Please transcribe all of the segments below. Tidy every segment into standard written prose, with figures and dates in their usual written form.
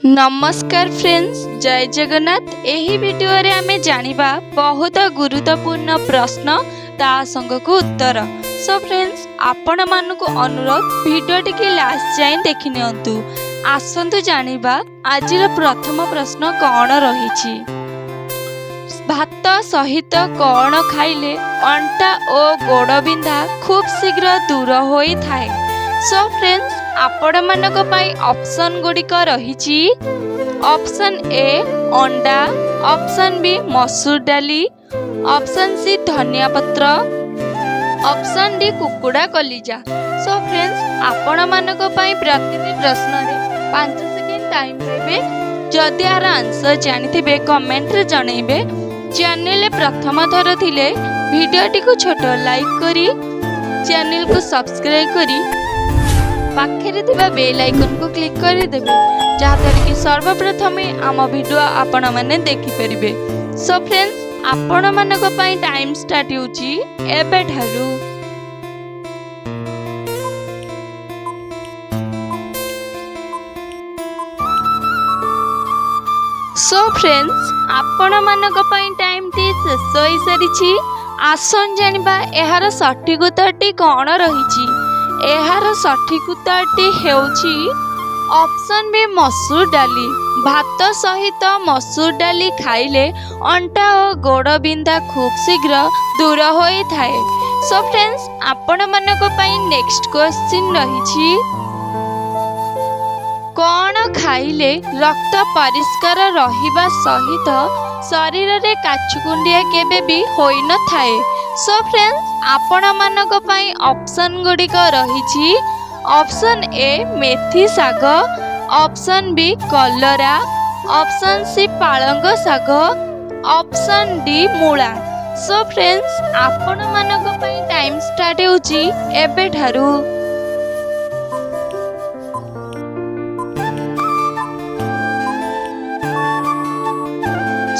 नमस्कार फ्रेंड्स, जय जगन्नाथ। एही वीडियो रे आमे जानिबा बहुत गुरुत्वपूर्ण प्रश्न ता संगक उत्तर। सो फ्रेंड्स, आपण मानकु अनुरोध वीडियो टिके लास्ट जाए देखि नियंतु। आसंतु जानिबा आजिर प्रथम प्रश्न कौन रहिछि। भात सहित कौन खाइले अंटा ओ गोड़ बिंधा खूब शीघ्र दूर होई थाए। सो फ्रेंड्स, आपण मानक पाई ऑप्शन गुड़िक रही। ऑप्शन ए अंडा, ऑप्शन बी मसूर डाली, ऑप्शन सी धनिया पत्र, ऑप्शन डी कुकुड़ा कलिजा। सो फ्रेंड्स, आपण मानक पाई प्रतिटी प्रश्न रे 5 सेकेंड टाइम पाइबे। जदि यार आंसर जानिथिबे कमेंट रे जणैबे। चैनल प्रथम थर थिले वीडियोटी को छोट लाइक करी चैनल को सब्सक्राइब करी पाखे थिबा बेल आइकन को क्लिक कर देबे, जहाँद्वारा कि सर्वप्रथमे आम वीडियो आपण माने देखि परिबे। सो फ्रेंड्स, आपण मानक पई टाइम स्टार्ट होउची एबे ठारू। सो फ्रेंड्स, आपण मानक पई टाइम टी शेष होई सारिछि। आसन जानिबा एहार सठिक उत्तरटी कोन रहिछि। एहार सठिक उत्तरटी हेउछि ऑप्शन बी मसूर डाली। भात सहित मसूर डाली खाइले अंटा और गोड़ बिंधा खूब शीघ्र दूर होई थाए। सो फ्रेंड्स, आपण मानक पई नेक्स्ट क्वेश्चन रहिछि। कौन खाइले रक्त परिष्कार रहिबा सहित शरीर रे काछुकुंडिया केबे भी होई न थाए। सो फ्रेंड्स, आपण मानक पई ऑप्शन गुड़िक रही। ऑप्शन ए मेथी साग, ऑप्शन बी कलरा, ऑप्शन सी पालंग साग, ऑप्शन डी मूला। सो फ्रेंड्स, आपण मानक पई टाइम स्टार्ट होउची एबे ठारू।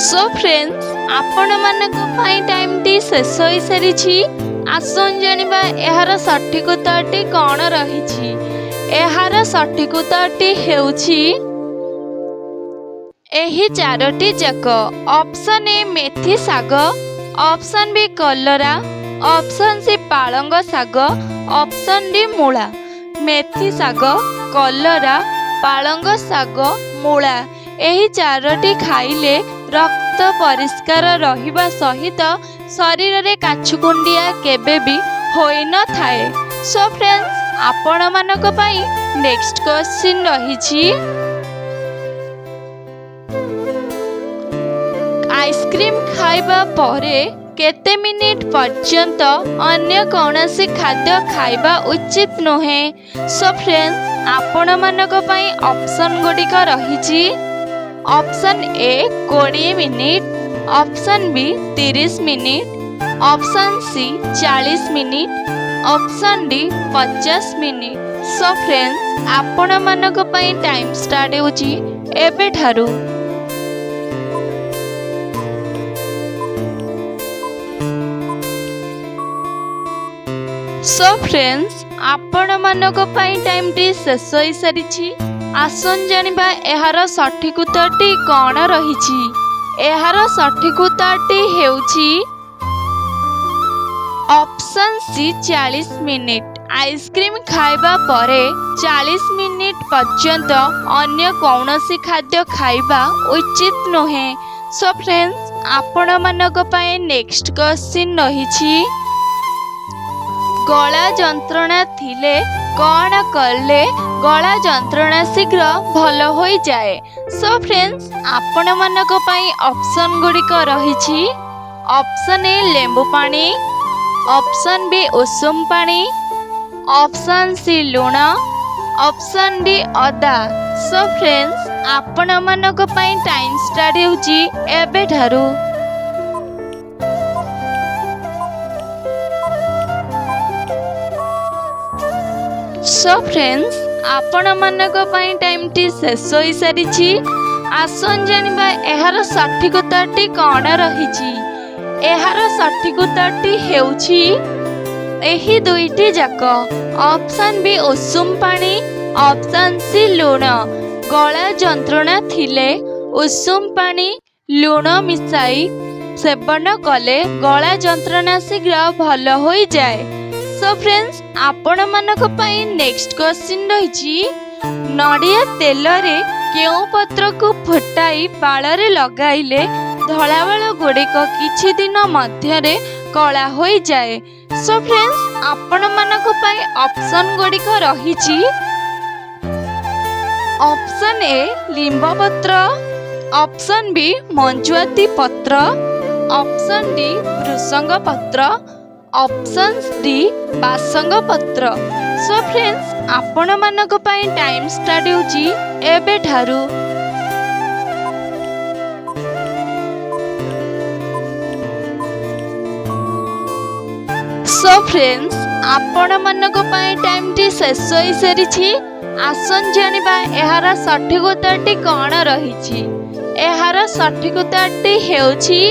सो फ्रेंड्स, आपण मानक पई टाइम टी शेष होई सारिछि। आसन जानिबा एहार सठिक उत्तरटी कोन रहिछि। एहार सठिक उत्तरटी हेउछि एही चारोटी जाक। ऑप्शन ए मेथी साग, ऑप्शन बी कलरा, ऑप्शन सी पालंग साग, ऑप्शन डी मूला। मेथी साग, कलरा, पालंग साग, मूला एही चारोटी खाइले रक्त परिष्कार रहिबा सहित शरीर रे काछुकुंडिया केबे भी होई न थाए। सो फ्रेंड्स, आपण मानक पई नेक्स्ट क्वेश्चन रहिछि। आइसक्रीम खाइबा परे केते मिनिट पर्यंत अन्य कौनसी खाद्य खाइबा उचित नुहे। सो फ्रेंड्स, आपण मानक पई ऑप्शन गुड़िक रहिछि। Option A 20 minute, option B 30 minute, option C 40 minute, option D 50 minute. So friends, आपण मानक पई टाइम स्टार्ट होउची एबे ठारू। सो फ्रेंड्स, आपण मानक पई टाइम टी शेष होई सारिछि। आसन जानिबा एहार सठिक उत्तरटी कोन रहिछि। एहार सठिक उत्तरटी हेउछि ऑप्शन सी 40 मिनिट। आइसक्रीम खाइबा परे 40 मिनिट पर्यंत अन्य कौनसी खाद्य खाइबा उचित नुहे। सो फ्रेंड्स, आपण मानक पई नेक्स्ट क्वेश्चन रहिछि। गला जंत्रणा थिले कौन करले गला जंत्रणा शीघ्र भल हो जाए। सो फ्रेंड्स, आपण मानक पई ऑप्शन गुड़िक रही। ऑप्शन ए लेंबू पानी, ऑप्शन बी उषुम पानी, ऑप्शन सी लुण, ऑप्शन डी अदा। सो फ्रेंड्स, आपण मानक पई टाइम स्टार्ट होउची एबे ठारू। सो फ्रेंड्स, आपण मानक पई टाइम टी शेष होई सारिछि। आसन जानिबा एहार सठिक उत्तरटी कोन रहिछि। एहार सठिक उत्तरटी हेउछि एही दुईटी जाक। ऑप्शन बी उषुम पानी, ऑप्शन सी लुण। गला जंत्रणा थिले उषुम पानी लुण मिसाई सेवन कले गला जंत्रणा शीघ्र भल हो जाए। सो फ्रेंड्स आपण मानक पई नेक्स्ट क्वेश्चन रही नड़िया तेल रे केउ पत्र को फुटाई बाଳରେ लगाइले धला बाल गुड़िक किछि दिन मध्यरे कला हो जाए। सो फ्रेंड्स आपण मानक पई ऑप्शन गुड़िक रही ऑप्शन ए लिंब पत्र, ऑप्शन बी मंजुआती पत्र, ऑप्शन डी भृसंग पत्र, ऑप्शन डी बासंग पत्र। सो फ्रेंड्स आपण मानक पई टाइम स्टार्ट होची एबे ठारू। सो फ्रेंड्स आपण मानक पई टाइम टी शेष होई सारिछि। आसन जानिबा एहार सठिक उत्तरटी कौन रही। एहार सठिक उत्तरटी हेउछि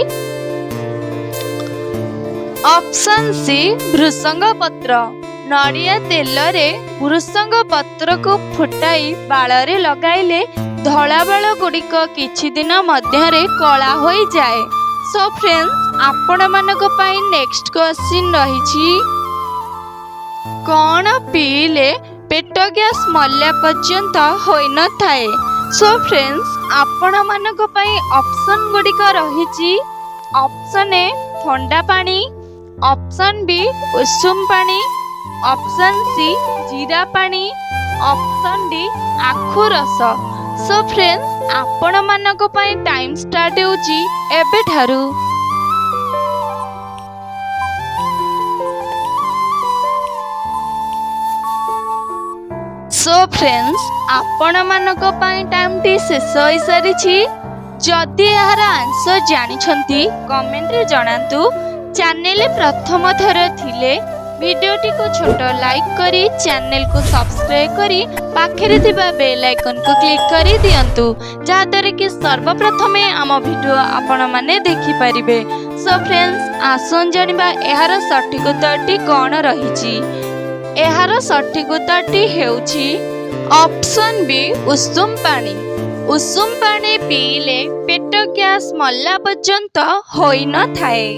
ऑप्शन सी भृसंग पत्र। नड़िया तेल रे भृसंग पत्र को फुटाई बाଳରେ लगाइले धला बाल गुड़िक किछि दिन मध्यरे कला हो जाए। सो फ्रेंड्स आपण मानक पई नेक्स्ट क्वेश्चन रही कौन पीले पेट गैस मल्ला पर्यंत होई न थाए। सो फ्रेंड्स आपण मानक पई ऑप्शन गुड़िक रही ऑप्शन ए ठंडा पानी, ऑप्शन बी उषुम पानी, ऑप्शन सी जीरा पानी, ऑप्शन डी आखु रस। सो फ्रेंड्स आपण मानक पई टाइम स्टार्ट होची एबे ठारू। सो फ्रेंड्स आपण मानक पई टाइम टी शेष होई सारिछि। जदि यार आंसर जानिछंती कमेंट रे जणांतु। चैनल प्रथम थर थिले वीडियोटी को छोट लाइक करी चैनल को सब्सक्राइब करी पाखरे थिबा बेल आइकन को क्लिक करी दियंतु जहाद्वारा कि सर्वप्रथमे आम वीडियो आपण माने देखि परिबे। सो फ्रेंड्स आसन जानिबा एहार सठिक उत्तरटी कौन रही। एहार सठिक उत्तरटी हेउछि ऑप्शन बी उषुम पानी। उषुम पानी पीले पेट गैस मल्ला पर्यंत होई न थाए।